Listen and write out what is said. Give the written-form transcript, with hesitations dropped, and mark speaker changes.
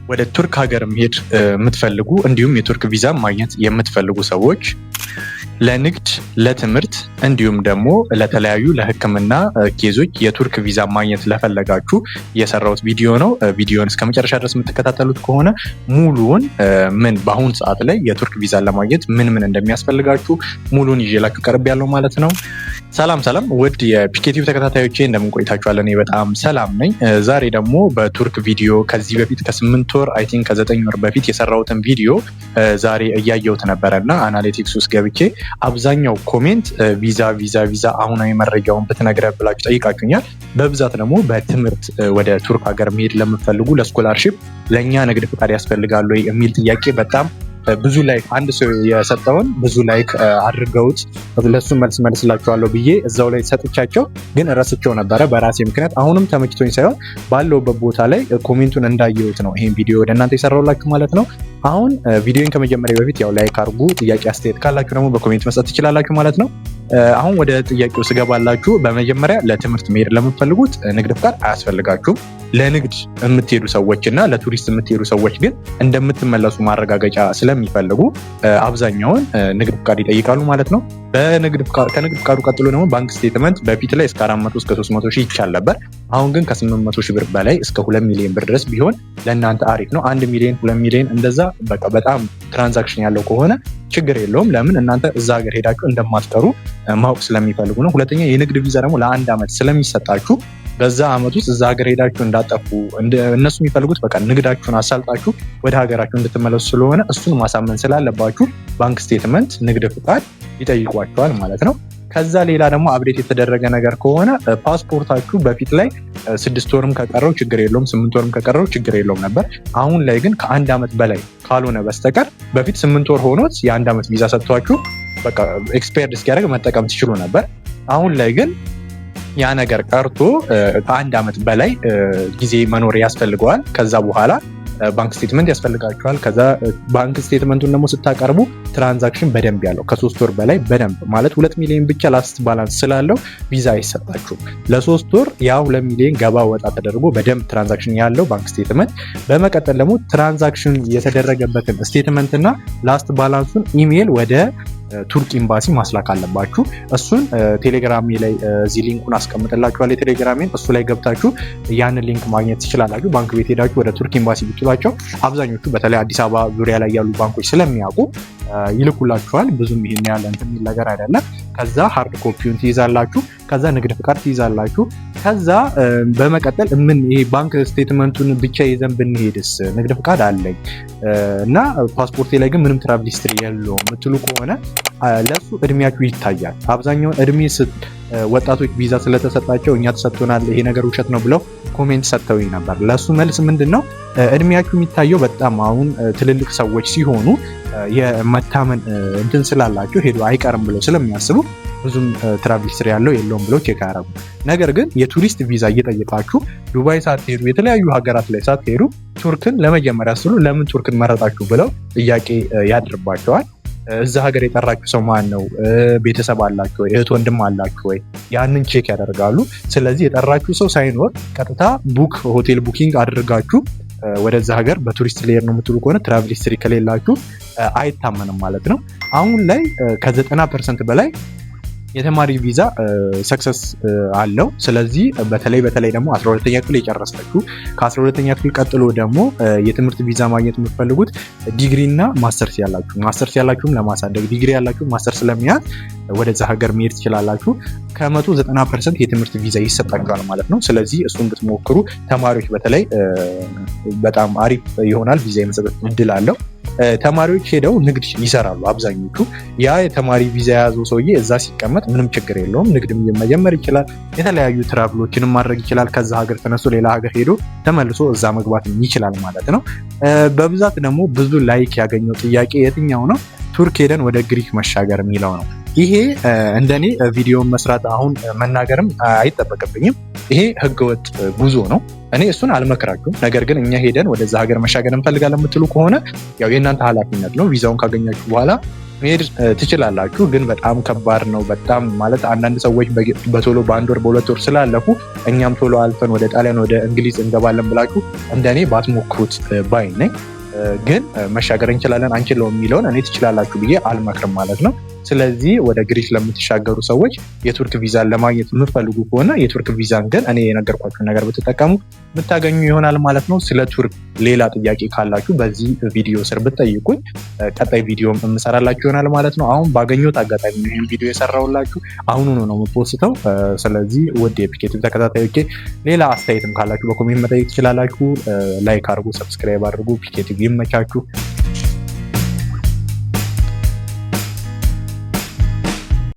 Speaker 1: ወደ ቱርክ ሀገር መሄድ የምትፈልጉ እንዲሁም የቱርክ ቪዛ ማግኘት የምትፈልጉ ሰዎች ለንግድ፣ ለትምህርት እንዲሁም ደግሞ ለተለያዩ ለሕክምና ኬዞች የቱርክ ቪዛ ማግኘት ለፈለጋችሁ የሰራሁት ቪዲዮ ነው። ቪዲዮን እስከ መጨረሻ ድረስ የምትከታተሉት ከሆነ ሙሉውን በአሁኑ ሰዓት ላይ የቱርክ ቪዛ ለማግኘት ምን እንደሚያስፈልጋችሁ ሙሉን ይዤላችሁ ቀርብ ያለው ማለት ነው። ሰላም ውድ የፒኬቲቭ ተከታታዮቼ እንደምን ቆይታችኋል? እኔ በጣም ሰላም ነኝ። ዛሬ ደግሞ በቱርክ ቪዲዮ ከዚህ በፊት ከ8 ወር አይ ቲንክ ከ9 ወር በፊት የሰራሁትን ቪዲዮ ዛሬ እያየሁት ነበረና አናሊቲክስ ውስጥ ገብቼ አብዛኛው ኮሜንት ቪዛ አሁናዊ መረጃውን ብትነግረን ብላችሁ ጠይቃችሁኛል። በብዛት ደግሞ በትምህርት ወደ ቱርክ ሀገር መሄድ ለምትፈልጉ ለስኮላርሺፕ ለእኛ ንግድ ፍቃድ ያስፈልጋሉ የሚል ጥያቄ በጣም ብዙ ላይክ አንድ ሰው የሰጠውን ብዙ ላይክ አድርገውት ለሱ መልስላችኋለሁ ብዬ እዛው ላይ ሰጥቻቸው ግን ረስቸው ነበረ በራሴ ምክንያት። አሁንም ተመችቶኝ ሳይሆን ባለውበት ቦታ ላይ ኮሜንቱን እንዳየሁት ነው ይሄን ቪዲዮ ወደ እናንተ የሰራሁላችሁ ማለት ነው። አሁን ቪዲዮን ከመጀመሪያ በፊት ያው ላይክ አድርጉ፣ ጥያቄ አስተያየት ካላችሁ ደግሞ በኮሜንት መስጠት ትችላላችሁ ማለት ነው። አሁን ወደ ጥያቄው ስገባላችሁ በመጀመሪያ ለትምህርት መሄድ ለምትፈልጉት ንግድ ፍቃድ አያስፈልጋችሁም። ለንግድ የምትሄዱ ሰዎች እና ለቱሪስት የምትሄዱ ሰዎች ግን እንደምትመለሱ ማረጋገጫ ስለሚፈልጉ አብዛኛውን ንግድ ፍቃድ ይጠይቃሉ ማለት ነው። ከንግድ ፍቃዱ ቀጥሎ ደግሞ ባንክ ስቴትመንት በፊት ላይ እስከ 400 እስከ 300 ሺህ ይቻል ነበር። አሁን ግን ከ800 ሺህ ብር በላይ እስከ 2 ሚሊዮን ብር ድረስ ቢሆን ለእናንተ አሪፍ ነው። 1 ሚሊዮን 2 ሚሊዮን እንደዛ በጣም ትራንዛክሽን ያለው ከሆነ ችግር የለውም። ለምን እናንተ እዛ ሀገር ሄዳችሁ እንደማትቀሩ ማወቅ ስለሚፈልጉ ነው። ሁለተኛ የንግድ ቪዛ ደግሞ ለ1 ዓመት ስለሚሰጣችሁ በዛ ዓመት ውስጥ እዛ ሀገር ሄዳችሁ እንዳጠፉ እነሱ የሚፈልጉት በቃ ንግዳችሁን አሳልጣችሁ ወደ ሀገራችሁ እንድትመለሱ ስለሆነ እሱን ማሳመን ስላለባችሁ ባንክ ስቴትመንት፣ ንግድ ፍቃድ ይጠይቋቸዋል ማለት ነው። ከዛ ሌላ ደግሞ አፕዴት የተደረገ ነገር ከሆነ ፓስፖርታችሁ በፊት ላይ 6 ወርም ከቀረው ችግር የለውም፣ 8 ወርም ከቀረው ችግር የለውም ነበር። አሁን ላይ ግን ከ1 ዓመት በላይ ካልሆነ በስተቀር በፊት 8 ወር ሆኖት የ1 ዓመት ቪዛ ሰጥቷችሁ በቃ ኤክስፓየርድ እስኪያደርግ መጠቀም ትችሉ ነበር። አሁን ላይ ግን ያ ነገር ቀርቶ ከ1 ዓመት በላይ ጊዜ መኖር ያስፈልገዋል። ከዛ በኋላ ባንክ ስቴትመንት ያስፈልጋችኋል። ከዛ ባንክ ስቴትመንቱን ደግሞ ስታቀርቡ ትራንዛክሽን በደንብ ያለው ከ3 ወር በላይ በደንብ ማለት 2 ሚሊዮን ብቻ ላስት ባላንስ ስላለው ቪዛ አይሰጣችሁም። ለ3 ወር ያ 2 ሚሊዮን ገባ ወጣ ተደርጎ በደንብ ትራንዛክሽን ያለው ባንክ ስቴትመንት። በመቀጠል ደግሞ ትራንዛክሽን የተደረገበትን ስቴትመንት እና ላስት ባላንሱን ኢሜይል ወደ ቱርክ ኤምባሲ ማስላክ አለባችሁ። እሱን ቴሌግራም ላይ እዚህ ሊንኩን አስቀምጥላችኋል። የቴሌግራሜን እሱ ላይ ገብታችሁ ያንን ሊንክ ማግኘት ትችላላችሁ። ባንክ ቤት ሄዳችሁ ወደ ቱርክ ኤምባሲ ብትሏቸው አብዛኞቹ በተለይ አዲስ አበባ ዙሪያ ላይ ያሉ ባንኮች ስለሚያውቁ ይልኩላችኋል። ብዙም ይሄን ያለ እንትን የሚል ነገር አይደለም። ከዛ ሃርድ ኮፒውን ትይዛላችሁ። ከዛ ንግድ ፍቃድ ትይዛላችሁ። ከዛ በመቀጠል ይሄ ባንክ ስቴትመንቱን ብቻ ይዘን ብንሄድስ ንግድ ፍቃድ አለኝ እና ፓስፖርቴ ላይ ግን ምንም ትራቭል ሂስትሪ የለውም የምትሉ ከሆነ ለሱ እድሜያችሁ ይታያል። አብዛኛውን እድሜ ወጣቶች ቪዛ ስለተሰጣቸው እኛ ተሰጥቶናል ይሄ ነገር ውሸት ነው ብለው ኮሜንት ሰጥተውኝ ነበር። ለሱ መልስ ምንድነው እድሜያችሁ የሚታየው በጣም አሁን ትልልቅ ሰዎች ሲሆኑ የመታመን እንትን ስላላቸው ሄዶ አይቀርም ብለው ስለሚያስቡ ብዙም ትራቭል ሂስትሪ ያለው የለውም ብለው ቼክ ያደርጉ። ነገር ግን የቱሪስት ቪዛ እየጠየቃችሁ ዱባይ ሳትሄዱ የተለያዩ ሀገራት ላይ ሳትሄዱ ቱርክን ለመጀመሪያ ስሉ ለምን ቱርክን መረጣችሁ ብለው ጥያቄ ያድርባቸዋል። እዛ ሀገር የጠራችሁ ሰው ማን ነው? ቤተሰብ አላችሁ ወይ? እህት ወንድም አላችሁ ወይ? ያንን ቼክ ያደርጋሉ። ስለዚህ የጠራችሁ ሰው ሳይኖር ቀጥታ ሆቴል ቡኪንግ አድርጋችሁ ወደዛ ሀገር በቱሪስት ሌየር ነው የምትሉ ከሆነ ትራቭል ሂስትሪ ከሌላችሁ አይታመንም ማለት ነው። አሁን ላይ ከ90% በላይ የተማሪ ቪዛ ሰክሰስ አለው። ስለዚህ በተለይ ደግሞ 12ኛ ክፍል የጨረሳችሁ ከ12ኛ ክፍል ቀጥሎ ደግሞ የትምህርት ቪዛ ማግኘት የምትፈልጉት ዲግሪ እና ማስተርስ ያላችሁም ለማሳደግ ዲግሪ ያላችሁ ማስተርስ ስለሚያዝ ወደዛ ሀገር መሄድ ትችላላችሁ። ከ190% የትምህርት ቪዛ ይሰጣችኋል ማለት ነው። ስለዚህ እሱን ብትሞክሩ ተማሪዎች በተለይ በጣም አሪፍ ይሆናል። ቪዛ የመሰጠት እድል አለው። ተማሪዎች ሄደው ንግድ ይሰራሉ አብዛኞቹ። ያ የተማሪ ቪዛ የያዘው ሰውዬ እዛ ሲቀመጥ ምንም ችግር የለውም። ንግድ መጀመር ይችላል። የተለያዩ ትራቭሎችንም ማድረግ ይችላል። ከዛ ሀገር ተነስቶ ሌላ ሀገር ሄዶ ተመልሶ እዛ መግባት ይችላል ማለት ነው። በብዛት ደግሞ ብዙ ላይክ ያገኘው ጥያቄ የትኛው ነው? ቱርክ ሄደን ወደ ግሪክ መሻገር የሚለው ነው። ይሄ እንደኔ ቪዲዮን መስራት አሁን መናገርም አይጠበቅብኝም። ይሄ ህገወጥ ጉዞ ነው። እኔ እሱን አልመክራችሁም። ነገር ግን እኛ ሄደን ወደዛ ሀገር መሻገር እንፈልጋለን የምትሉ ከሆነ ያው የእናንተ ኃላፊነት ነው። ቪዛውን ካገኛችሁ በኋላ መሄድ ትችላላችሁ። ግን በጣም ከባድ ነው። በጣም ማለት አንዳንድ ሰዎች በቶሎ በ1 ወር በ2 ወር ስላለፉ እኛም ቶሎ አልፈን ወደ ጣሊያን ወደ እንግሊዝ እንገባለን ብላችሁ እንደኔ ባትሞክሩት ባይ ነኝ። ግን መሻገር እንችላለን አንችለው የሚለውን እኔ ትችላላችሁ ብዬ አልመክርም ማለት ነው። ስለዚህ ወደ ግሪክ ለምትሻገሩ ሰዎች የቱርክ ቪዛን ለማግኘት የምትፈልጉ ከሆነ የቱርክ ቪዛን ግን እኔ የነገርኳችሁን ነገር ብትጠቀሙ የምታገኙ ይሆናል ማለት ነው። ስለ ቱርክ ሌላ ጥያቄ ካላችሁ በዚህ ቪዲዮ ስር ብትጠይቁኝ ቀጣይ ቪዲዮም የምሰራላችሁ ይሆናል ማለት ነው። አሁን ባገኘሁት አጋጣሚ ነው ይህን ቪዲዮ የሰራሁላችሁ፣ አሁኑኑ ነው የምፖስተው። ስለዚህ ውድ የፒኬ ቲዩብ ተከታታዮቼ ሌላ አስተያየትም ካላችሁ በኮሜንት መጠየቅ ትችላላችሁ። ላይክ አድርጉ፣ ሰብስክራይብ አድርጉ። ፒኬ ቲዩብ ይመቻችሁ።